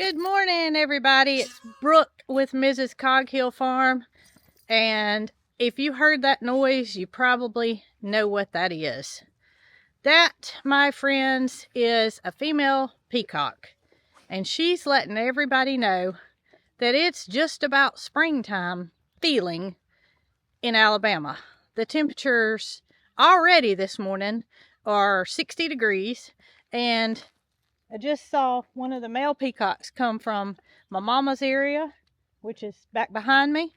Good morning, everybody. It's Brooke with Mrs. Cog Hill Farm. And if you heard that noise, you probably know what that is. That, my friends, is a female peacock. And she's letting everybody know that it's just about springtime feeling in Alabama. The temperatures already this morning are 60 degrees, and I just saw one of the male peacocks come from my mama's area, which is back behind me.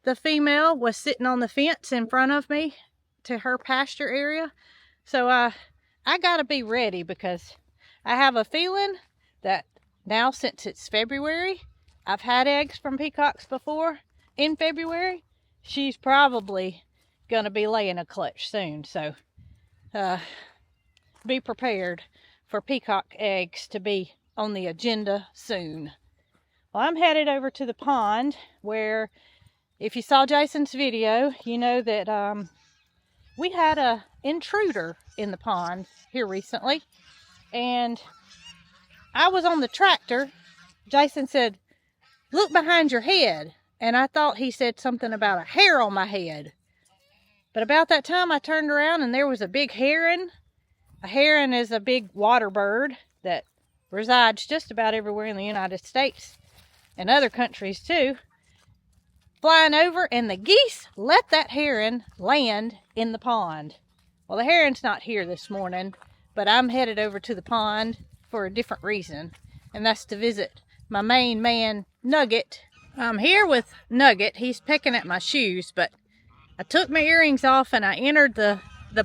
The female was sitting on the fence in front of me to her pasture area. So I gotta be ready, because I have a feeling that now, since it's February, I've had eggs from peacocks before in February. She's probably gonna be laying a clutch soon. So be prepared for peacock eggs to be on the agenda soon. Well, I'm headed over to the pond where, if you saw Jason's video, you know that we had a intruder in the pond here recently, and I was on the tractor. Jason said, "Look behind your head," and I thought he said something about a hair on my head. But about that time I turned around and there was a big heron. A heron is a big water bird that resides just about everywhere in the United States and other countries too, flying over, and the geese let that heron land in the pond. Well, the heron's not here this morning, but I'm headed over to the pond for a different reason, and that's to visit my main man, Nugget. I'm here with Nugget. He's pecking at my shoes, but I took my earrings off and I entered the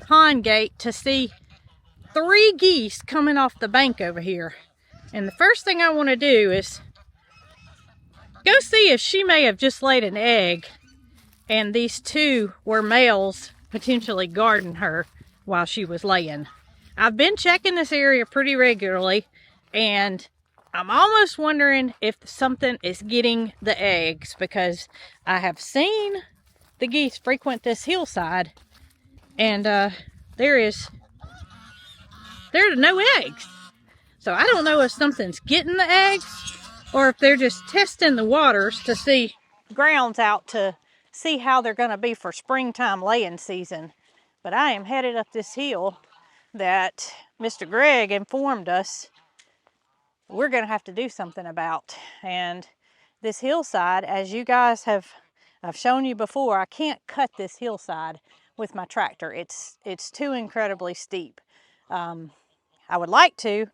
pond gate to see 3 geese coming off the bank over here. And the first thing I want to do is go see if she may have just laid an egg and these 2 were males potentially guarding her while she was laying. I've been checking this area pretty regularly, and I'm almost wondering if something is getting the eggs, because I have seen the geese frequent this hillside, and there are no eggs. So I don't know if something's getting the eggs or if they're just testing the waters to see grounds out to see how they're going to be for springtime laying season. But I am headed up this hill that Mr. Greg informed us we're going to have to do something about. And this hillside, as you guys I've shown you before, I can't cut this hillside with my tractor. It's too incredibly steep. I would like to,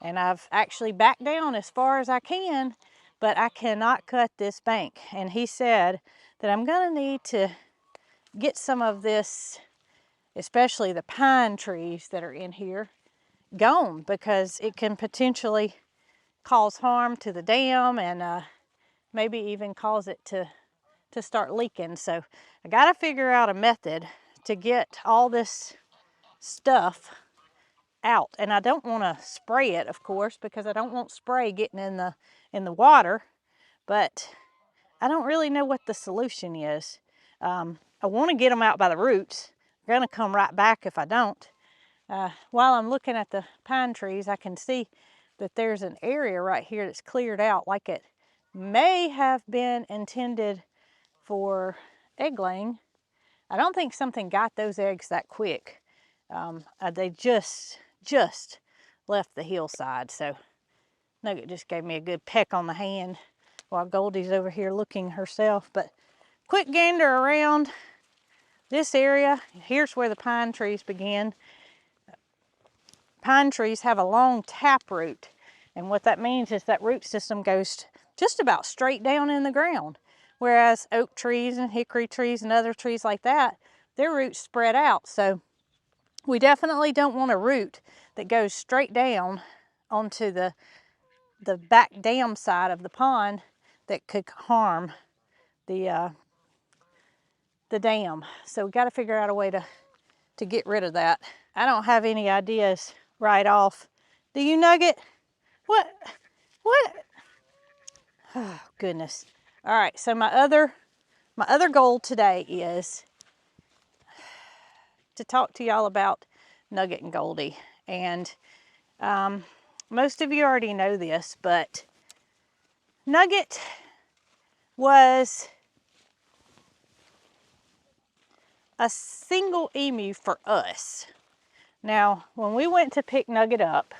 and I've actually backed down as far as I can, but I cannot cut this bank. And he said that I'm going to need to get some of this, especially the pine trees that are in here, gone, because it can potentially cause harm to the dam and maybe even cause it to start leaking. So I got to figure out a method to get all this stuff out. And I don't want to spray it, of course, because I don't want spray getting in the water, but I don't really know what the solution is. I want to get them out by the roots. They're going to come right back if I don't. While I'm looking at the pine trees, I can see that there's an area right here that's cleared out, like it may have been intended for egg laying. I don't think something got those eggs that quick. They just left the hillside. So Nugget just gave me a good peck on the hand while Goldie's over here looking herself. But quick gander around this area. Here's where the pine trees begin. Pine trees have a long tap root, and what that means is that root system goes just about straight down in the ground, whereas oak trees and hickory trees and other trees like that, their roots spread out. So we definitely don't want a root that goes straight down onto the back dam side of the pond that could harm the dam. So we got to figure out a way to get rid of that. I don't have any ideas right off. Do you, Nugget? What? Oh, goodness. All right, so my other goal today is to talk to y'all about Nugget and Goldie. And most of you already know this, but Nugget was a single emu for us. Now, when we went to pick Nugget up,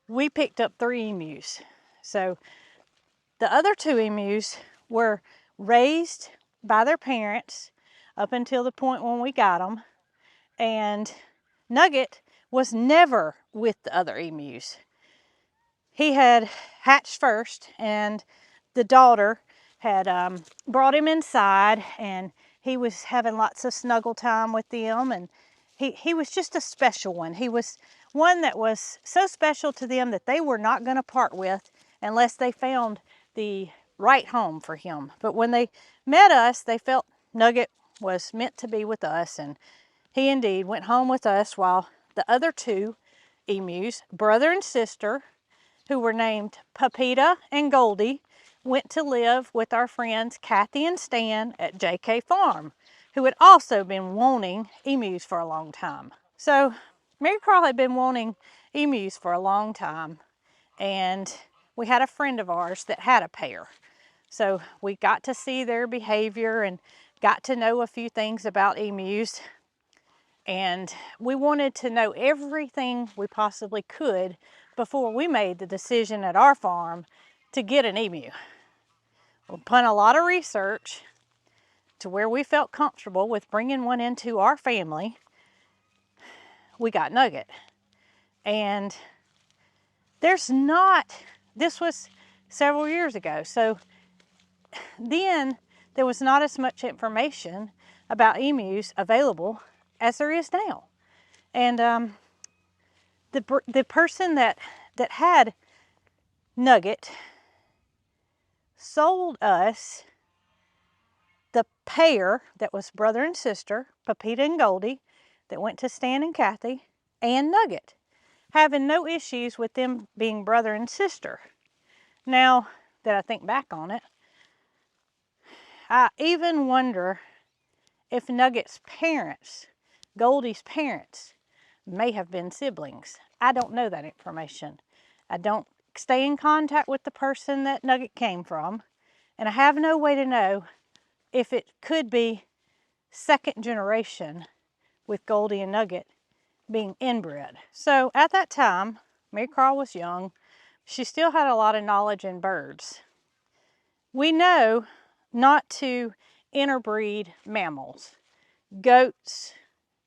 we picked up 3 emus. So the other 2 emus were raised by their parents up until the point when we got them. And Nugget was never with the other emus. He had hatched first, and the daughter had brought him inside, and he was having lots of snuggle time with them, and he was just a special one. He was one that was so special to them that they were not going to part with unless they found the right home for him. But when they met us, they felt Nugget was meant to be with us, and he indeed went home with us, while the other 2 emus, brother and sister, who were named Pepita and Goldie, went to live with our friends Kathy and Stan at JK Farm, who had also been wanting emus for a long time. So Marycarl had been wanting emus for a long time, and we had a friend of ours that had a pair. So we got to see their behavior and got to know a few things about emus. And we wanted to know everything we possibly could before we made the decision at our farm to get an emu. Upon a lot of research to where we felt comfortable with bringing one into our family, we got Nugget. And this was several years ago, so then there was not as much information about emus available as there is now. And the person that had Nugget sold us the pair that was brother and sister, Pepita and Goldie, that went to Stan and Kathy, and Nugget, having no issues with them being brother and sister. Now that I think back on it, I even wonder if Nugget's parents, Goldie's parents, may have been siblings. I don't know that information. I don't stay in contact with the person that Nugget came from, and I have no way to know if it could be second generation with Goldie and Nugget being inbred. So at that time, Marycarl was young. She still had a lot of knowledge in birds. We know not to interbreed mammals, goats,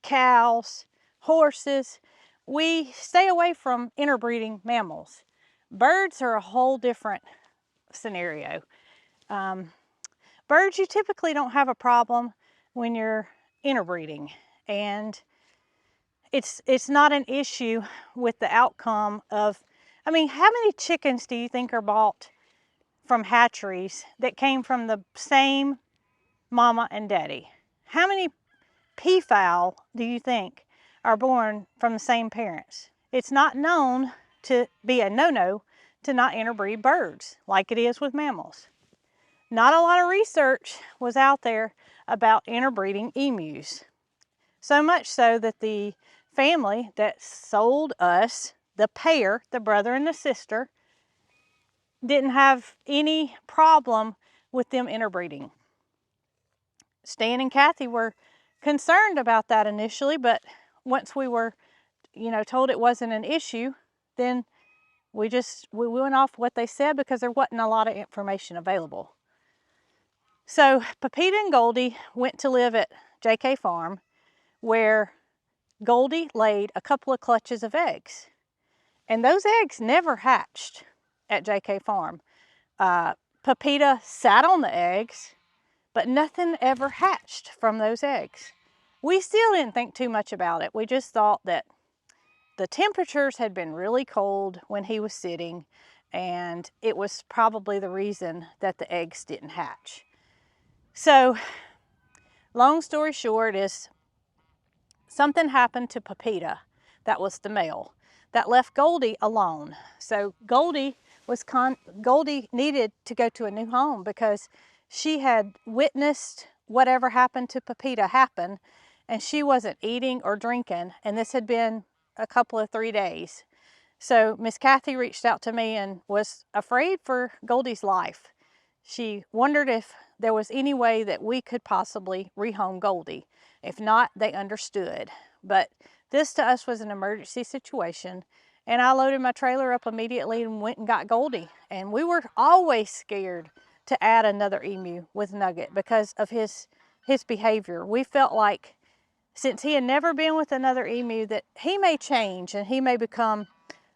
cows, horses. We stay away from interbreeding mammals. Birds are a whole different scenario. Birds, you typically don't have a problem when you're interbreeding, and it's not an issue with the outcome of, I mean, how many chickens do you think are bought from hatcheries that came from the same mama and daddy? How many peafowl do you think are born from the same parents? It's not known to be a no-no to not interbreed birds like it is with mammals. Not a lot of research was out there about interbreeding emus. So much so that the family that sold us the pair, the brother and the sister, didn't have any problem with them interbreeding. Stan and Kathy were concerned about that initially, but once we were, told it wasn't an issue, then we went off what they said because there wasn't a lot of information available. So Pepita and Goldie went to live at JK Farm, where Goldie laid a couple of clutches of eggs. And those eggs never hatched at JK Farm. Pepita sat on the eggs, but nothing ever hatched from those eggs. We still didn't think too much about it. We just thought that the temperatures had been really cold when he was sitting, and it was probably the reason that the eggs didn't hatch. So, long story short is something happened to Pepita, that was the male, that left Goldie alone. So Goldie needed to go to a new home because she had witnessed whatever happened to Pepita happen, and she wasn't eating or drinking, and this had been a couple of 3 days. So Miss Kathy reached out to me and was afraid for Goldie's life. She wondered if there was any way that we could possibly rehome Goldie. If not, they understood. But this to us was an emergency situation, and I loaded my trailer up immediately and went and got Goldie. And we were always scared to add another emu with Nugget because of his behavior. We felt like since he had never been with another emu that he may change and he may become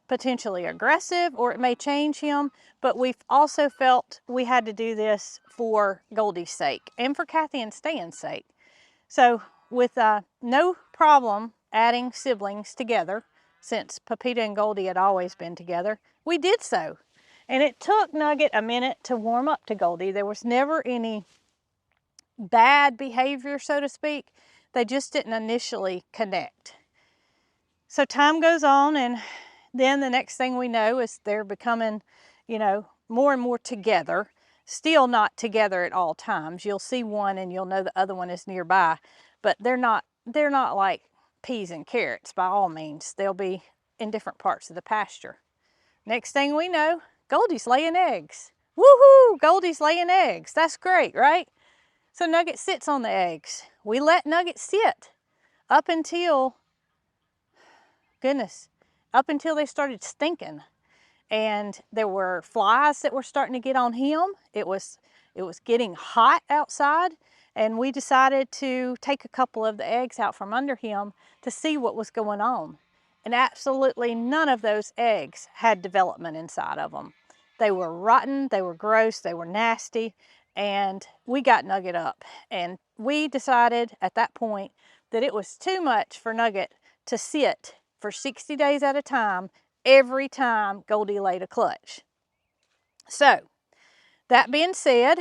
potentially aggressive, or it may change him, but we've also felt we had to do this for Goldie's sake and for Kathy and Stan's sake. So with no problem adding siblings together, since Pepita and Goldie had always been together, we did so. And it took Nugget a minute to warm up to Goldie. There was never any bad behavior, so to speak. They just didn't initially connect. So time goes on, and then the next thing we know is they're becoming, more and more together. Still not together at all times. You'll see one and you'll know the other one is nearby, but they're not like peas and carrots by all means. They'll be in different parts of the pasture. Next thing we know, Goldie's laying eggs. Woohoo! Goldie's laying eggs. That's great, right? So Nugget sits on the eggs. We let Nugget sit up until they started stinking, and there were flies that were starting to get on him. It was getting hot outside, and we decided to take a couple of the eggs out from under him to see what was going on. And absolutely none of those eggs had development inside of them. They were rotten, they were gross, they were nasty, and we got Nugget up. And we decided at that point that it was too much for Nugget to sit for 60 days at a time every time Goldie laid a clutch. So that being said,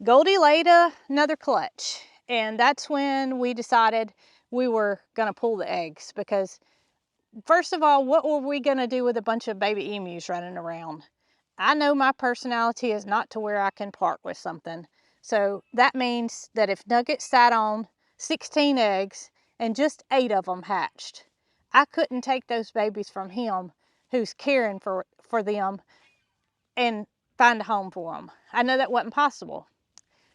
Goldie laid another clutch, and that's when we decided we were going to pull the eggs, because first of all, what were we going to do with a bunch of baby emus running around? I know my personality is not to where I can part with something. So that means that if Nugget sat on 16 eggs and just 8 of them hatched, I couldn't take those babies from him who's caring for them and find a home for them. I know that wasn't possible.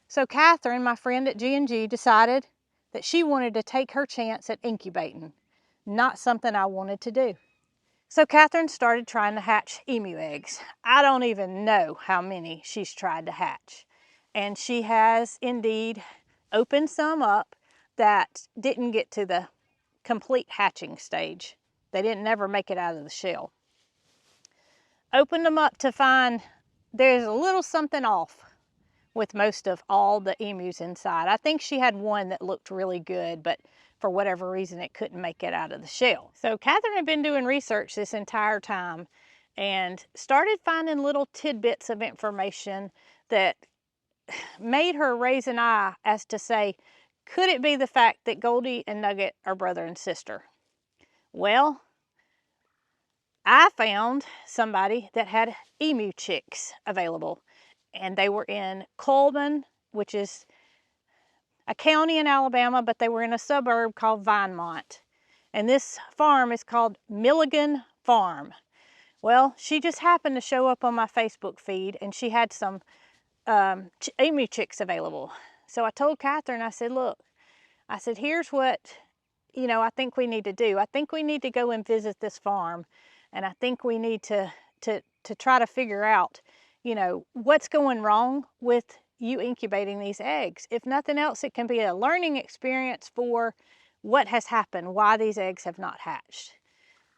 So Catherine, my friend at G&G, decided that she wanted to take her chance at incubating. Not something I wanted to do. So Catherine started trying to hatch emu eggs. I don't even know how many she's tried to hatch. And she has indeed opened some up that didn't get to the complete hatching stage. They didn't ever make it out of the shell. Opened them up to find there's a little something off with most of all the emus inside. I think she had one that looked really good, but for whatever reason it couldn't make it out of the shell. So Catherine had been doing research this entire time and started finding little tidbits of information that made her raise an eye as to say, could it be the fact that Goldie and Nugget are brother and sister? Well, I found somebody that had emu chicks available, and they were in Coleman, which is a county in Alabama, but they were in a suburb called Vinemont. And this farm is called Milligan Farm. Well, she just happened to show up on my Facebook feed, and she had some emu chicks available. So I told Catherine, I said, look, I said, here's what, I think we need to do. I think we need to go and visit this farm, and I think we need to try to figure out, what's going wrong with you incubating these eggs. If nothing else, it can be a learning experience for what has happened, why these eggs have not hatched.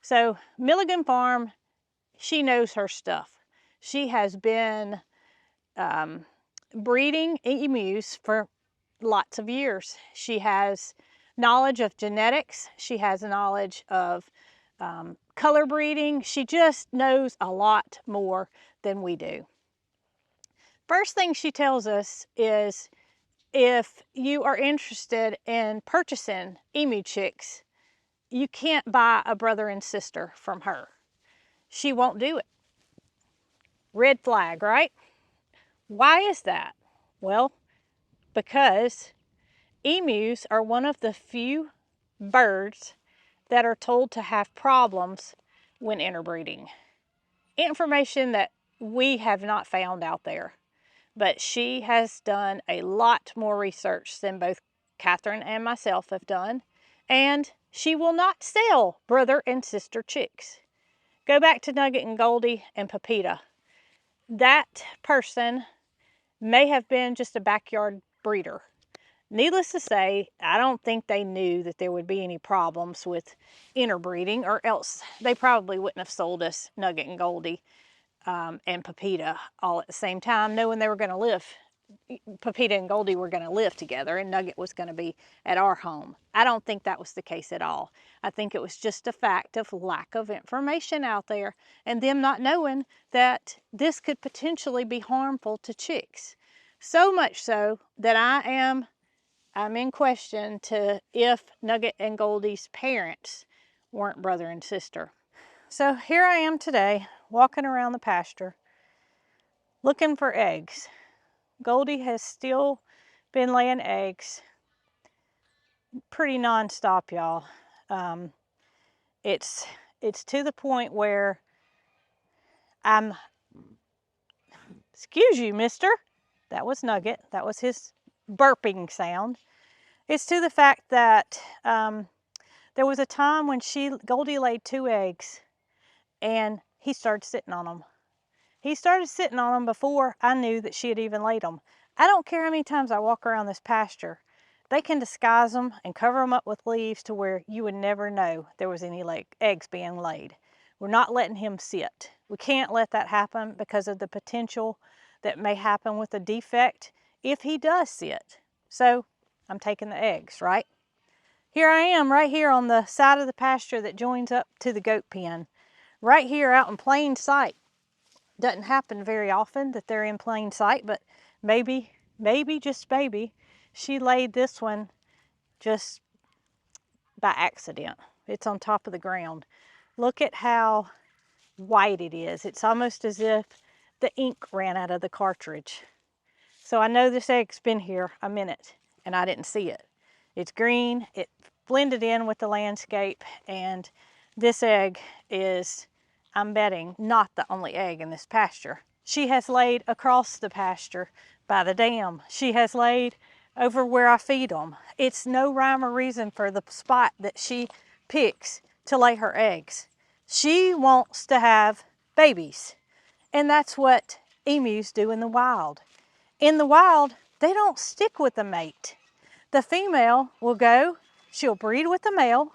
So Milligan Farm, she knows her stuff. She has been breeding emus for lots of years. She has knowledge of genetics. She has knowledge of color breeding. She just knows a lot more than we do. First thing she tells us is, if you are interested in purchasing emu chicks, you can't buy a brother and sister from her. She won't do it. Red flag, right? Why is that? Well, because emus are one of the few birds that are told to have problems when interbreeding. Information that we have not found out there. But she has done a lot more research than both Catherine and myself have done. And she will not sell brother and sister chicks. Go back to Nugget and Goldie and Pepita. That person may have been just a backyard breeder. Needless to say, I don't think they knew that there would be any problems with interbreeding, or else they probably wouldn't have sold us Nugget and Goldie and Pepita all at the same time, knowing they were going to live. Pepita and Goldie were going to live together and Nugget was going to be at our home. I don't think that was the case at all. I think it was just a fact of lack of information out there and them not knowing that this could potentially be harmful to chicks. So much so that I'm in question to if Nugget and Goldie's parents weren't brother and sister. So here I am today, walking around the pasture, looking for eggs. Goldie has still been laying eggs pretty non-stop, y'all. It's to the point where excuse you, mister. That was Nugget. That was his burping sound. It's to the fact that there was a time when Goldie laid 2 eggs and he started sitting on them. He started sitting on them before I knew that she had even laid them. I don't care how many times I walk around this pasture. They can disguise them and cover them up with leaves to where you would never know there was any eggs being laid. We're not letting him sit. We can't let that happen because of the potential that may happen with a defect if he does sit. So I'm taking the eggs, right? Here I am right here on the side of the pasture that joins up to the goat pen. Right here out in plain sight. Doesn't happen very often that they're in plain sight, but maybe, just maybe, she laid this one just by accident. It's on top of the ground. Look at how white it is. It's almost as if the ink ran out of the cartridge. So I know this egg's been here a minute and I didn't see it. It's green, it blended in with the landscape, and this egg is, I'm betting, not the only egg in this pasture. She has laid across the pasture by the dam. She has laid over where I feed them. It's no rhyme or reason for the spot that she picks to lay her eggs. She wants to have babies, and that's what emus do in the wild. In the wild, they don't stick with the mate. The female will go, she'll breed with the male,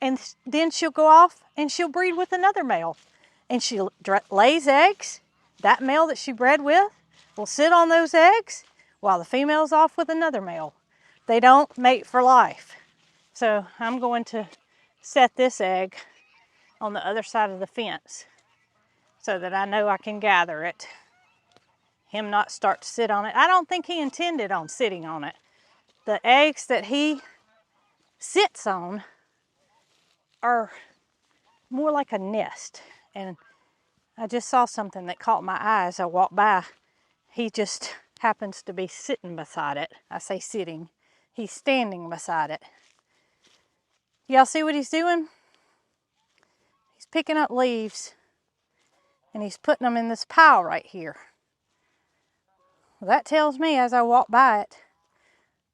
and then she'll go off and she'll breed with another male. And she lays eggs. That male that she bred with will sit on those eggs while the female's off with another male. They don't mate for life. So I'm going to set this egg on the other side of the fence so that I know I can gather it. Him not start to sit on it. I don't think he intended on sitting on it. The eggs that he sits on are more like a nest. And I just saw something that caught my eye as I walked by. He just happens to be sitting beside it. I say sitting. He's standing beside it. Y'all see what he's doing? He's picking up leaves and he's putting them in this pile right here. Well, that tells me as I walk by it,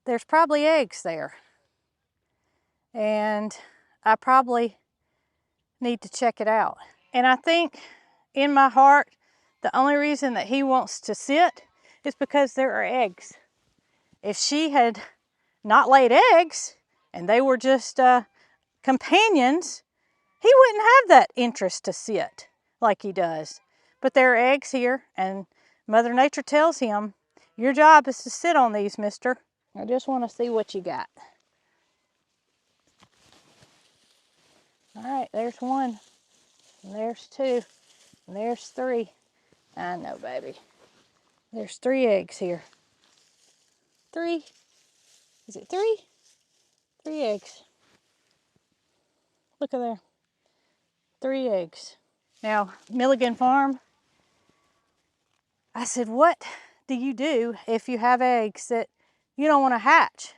there's probably eggs there. And I probably need to check it out. And I think in my heart, the only reason that he wants to sit is because there are eggs. If she had not laid eggs and they were just companions, he wouldn't have that interest to sit like he does. But there are eggs here, and Mother Nature tells him, your job is to sit on these, mister. I just want to see what you got. All right, there's 1, and there's 2, and there's 3. I know, baby. There's 3 eggs here. 3. Is it 3? 3 eggs. Look at there. 3 eggs. Now, Milligan Farm, I said, what do you do if you have eggs that you don't want to hatch?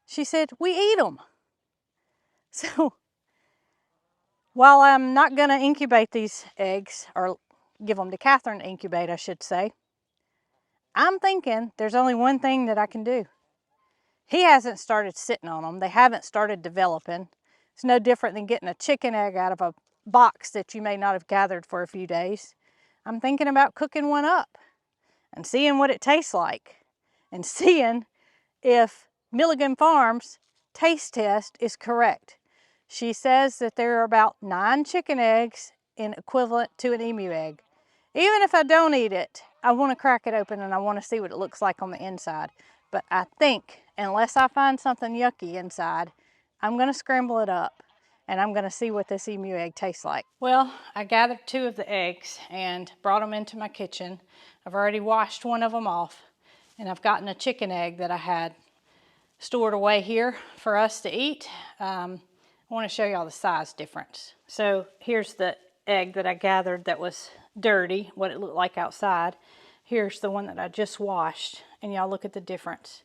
She said, we eat them. So While I'm not going to incubate these eggs, or give them to Catherine to incubate, I should say, I'm thinking there's only one thing that I can do. He hasn't started sitting on them. They haven't started developing. It's no different than getting a chicken egg out of a box that you may not have gathered for a few days. I'm thinking about cooking one up and seeing what it tastes like and seeing if Milligan Farms taste test is correct. She says that there are about 9 chicken eggs in equivalent to an emu egg. Even if I don't eat it, I want to crack it open and I want to see what it looks like on the inside. But I think, unless I find something yucky inside, I'm going to scramble it up and I'm going to see what this emu egg tastes like. Well, I gathered 2 of the eggs and brought them into my kitchen. I've already washed one of them off, and I've gotten a chicken egg that I had stored away here for us to eat. I want to show y'all the size difference. So here's the egg that I gathered that was dirty, what it looked like outside. Here's the one that I just washed, and y'all look at the difference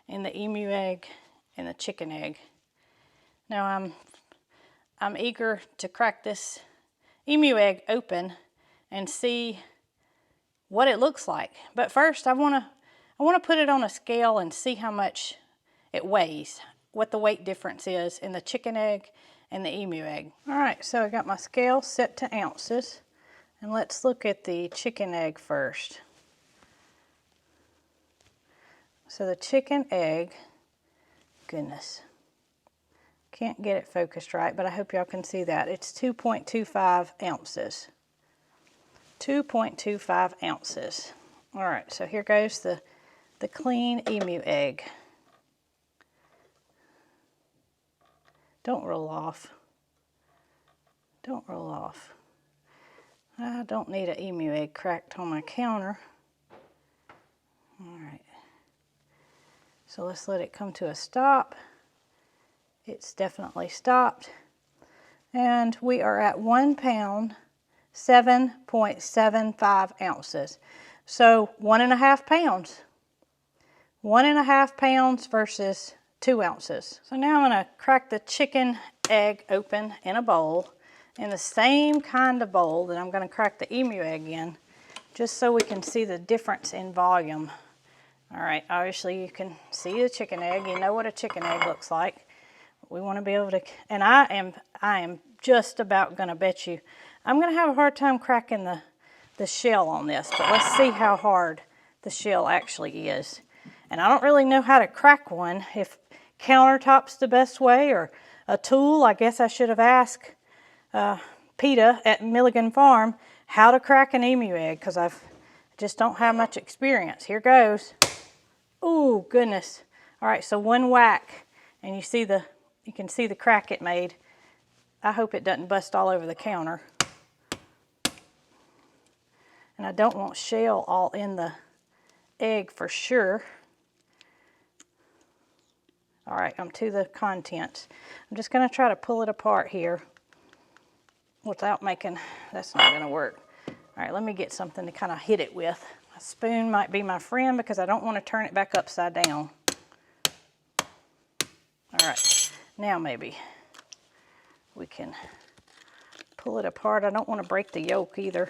in the emu egg and the chicken egg. Now I'm eager to crack this emu egg open and see what it looks like. But first I want to put it on a scale and see how much it weighs, what the weight difference is in the chicken egg and the emu egg. All right, so I got my scale set to ounces, and let's look at the chicken egg first. So the chicken egg, goodness, can't get it focused right, but I hope y'all can see that. It's 2.25 ounces. 2.25 ounces. All right, so here goes the clean emu egg. Don't roll off. Don't roll off. I don't need an emu egg cracked on my counter. All right. So let's let it come to a stop. It's definitely stopped. And we are at 1 pound, 7.75 ounces. So 1.5 pounds. 1.5 pounds versus 2 ounces. So now I'm gonna crack the chicken egg open in a bowl, in the same kind of bowl that I'm gonna crack the emu egg in, just so we can see the difference in volume. All right, obviously you can see the chicken egg. You know what a chicken egg looks like. We want to be able to, and I am just about gonna bet you I'm gonna have a hard time cracking the shell on this, but let's see how hard the shell actually is. And I don't really know how to crack one, if countertop's the best way or a tool. I guess I should have asked PETA at Milligan Farm how to crack an emu egg, because I just don't have much experience. Here goes. Ooh, goodness. All right, so one whack, and you can see the crack it made. I hope it doesn't bust all over the counter. And I don't want shell all in the egg for sure. All right, I'm to the contents. I'm just gonna try to pull it apart here without making, that's not gonna work. All right, let me get something to kind of hit it with. A spoon might be my friend because I don't want to turn it back upside down. All right, now maybe we can pull it apart. I don't want to break the yolk either.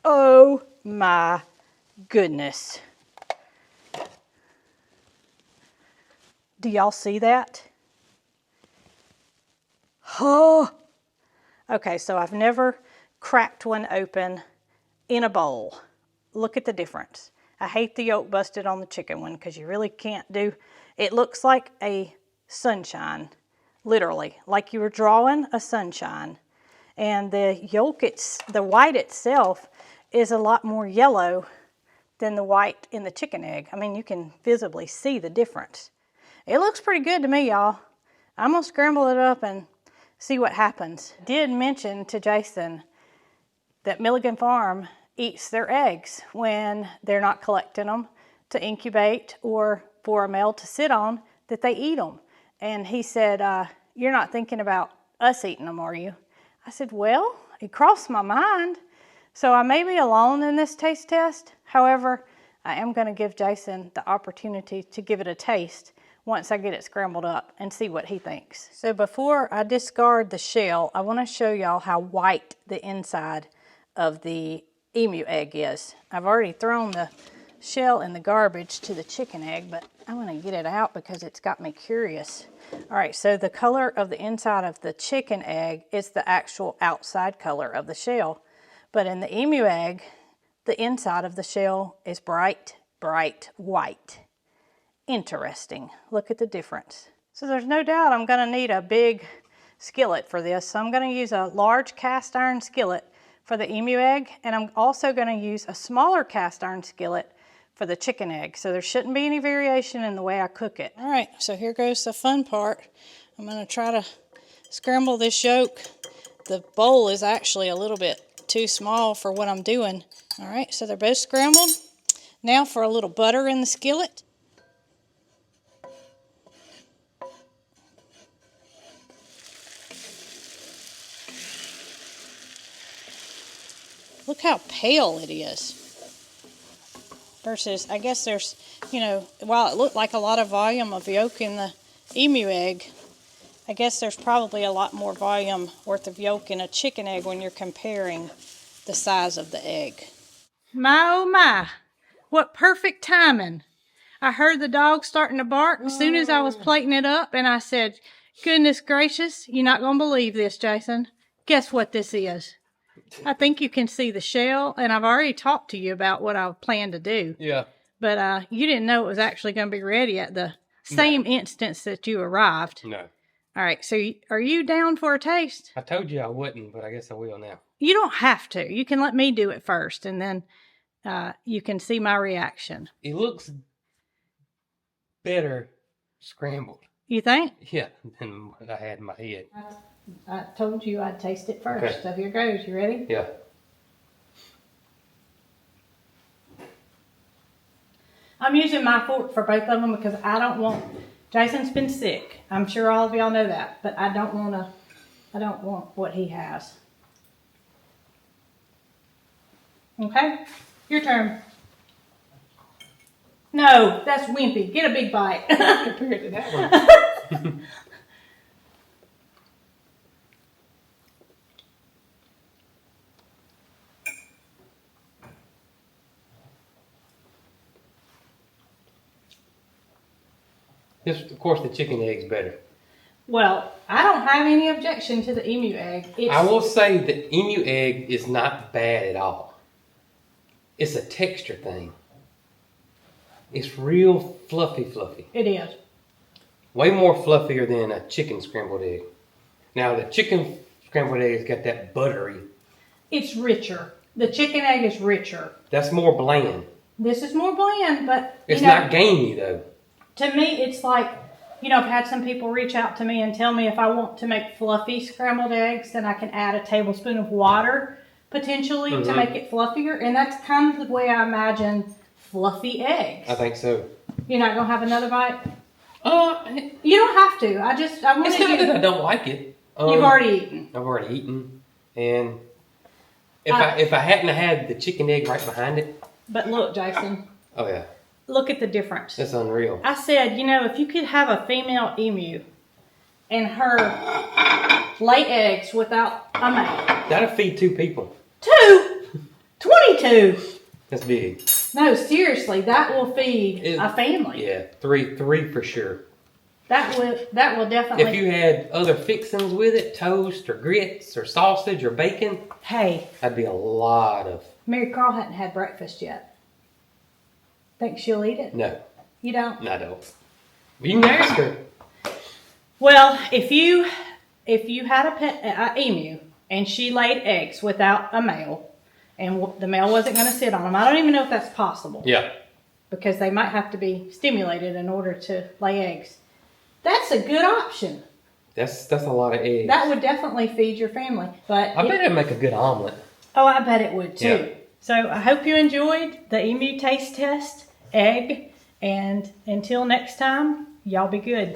Oh my goodness. Do y'all see that? Oh. Okay, so I've never cracked one open in a bowl. Look at the difference. I hate the yolk busted on the chicken one because you really can't do, it looks like a sunshine, literally, like you were drawing a sunshine. And the yolk, the white itself is a lot more yellow than the white in the chicken egg. I mean, you can visibly see the difference. It looks pretty good to me, y'all. I'm gonna scramble it up and see what happens. Did mention to Jason that Milligan Farm eats their eggs when they're not collecting them to incubate or for a male to sit on, that they eat them. And he said, you're not thinking about us eating them, are you? I said, well, it crossed my mind. So I may be alone in this taste test. However, I am gonna give Jason the opportunity to give it a taste once I get it scrambled up and see what he thinks. So before I discard the shell, I want to show y'all how white the inside of the emu egg is. I've already thrown the shell in the garbage to the chicken egg, but I want to get it out because it's got me curious. All right, so the color of the inside of the chicken egg is the actual outside color of the shell. But in the emu egg, the inside of the shell is bright, bright white. Interesting. Look at the difference. So there's no doubt I'm going to need a big skillet for this. So I'm going to use a large cast iron skillet for the emu egg, and I'm also going to use a smaller cast iron skillet for the chicken egg. So there shouldn't be any variation in the way I cook it. All right, so here goes the fun part. I'm going to try to scramble this yolk. The bowl is actually a little bit too small for what I'm doing. All right, so they're both scrambled. Now for a little butter in the skillet. Look how pale it is. Versus, I guess there's, you know, while it looked like a lot of volume of yolk in the emu egg, I guess there's probably a lot more volume worth of yolk in a chicken egg when you're comparing the size of the egg. My oh my, what perfect timing. I heard the dog starting to bark as soon as I was plating it up, and I said, goodness gracious, you're not going to believe this, Jason. Guess what this is? I think you can see the shell, and I've already talked to you about what I plan to do. Yeah. But you didn't know it was actually going to be ready at the same instance that you arrived. No. All right, so are you down for a taste? I told you I wouldn't, but I guess I will now. You don't have to. You can let me do it first, and then you can see my reaction. It looks better scrambled. You think? Yeah, than what I had in my head. I told you I'd taste it first. Okay. So here goes. You ready? Yeah. I'm using my fork for both of them because I don't want... Jason's been sick. I'm sure all of y'all know that. But I don't want what he has. Okay? Your turn. No, that's wimpy. Get a big bite. Compared to that one. This, of course, the chicken egg's better. Well, I don't have any objection to the emu egg. I will say the emu egg is not bad at all. It's a texture thing. It's real fluffy. It is. Way more fluffier than a chicken scrambled egg. Now, the chicken scrambled egg's got that buttery. It's richer. The chicken egg is richer. That's more bland. This is more bland, but... It's not gamey, though. To me, it's like, you know, I've had some people reach out to me and tell me if I want to make fluffy scrambled eggs, then I can add a tablespoon of water, potentially, to make it fluffier. And that's kind of the way I imagine fluffy eggs. I think so. You're not going to have another bite? You don't have to. I wanted it's not that I don't like it. You've already eaten. I've already eaten. And if I hadn't had the chicken egg right behind it. But look, Jason. Oh, yeah. Look at the difference. That's unreal. I said, you know, if you could have a female emu and her lay eggs without a male. That'll feed 2 people. 2? 22. That's big. No, seriously, that will feed a family. Yeah, 3 for sure. That will definitely. If you had other fixings with it, toast or grits or sausage or bacon. Hey. That'd be a lot of. Marycarl hadn't had breakfast yet. Think she'll eat it? No. You don't? No, I don't. You can ask her. Well, if you had a emu and she laid eggs without a male, and the male wasn't going to sit on them, I don't even know if that's possible. Yeah. Because they might have to be stimulated in order to lay eggs. That's a good option. That's a lot of eggs. That would definitely feed your family. But I bet it'd make a good omelet. Oh, I bet it would too. Yeah. So I hope you enjoyed the emu taste test egg. And until next time, y'all be good.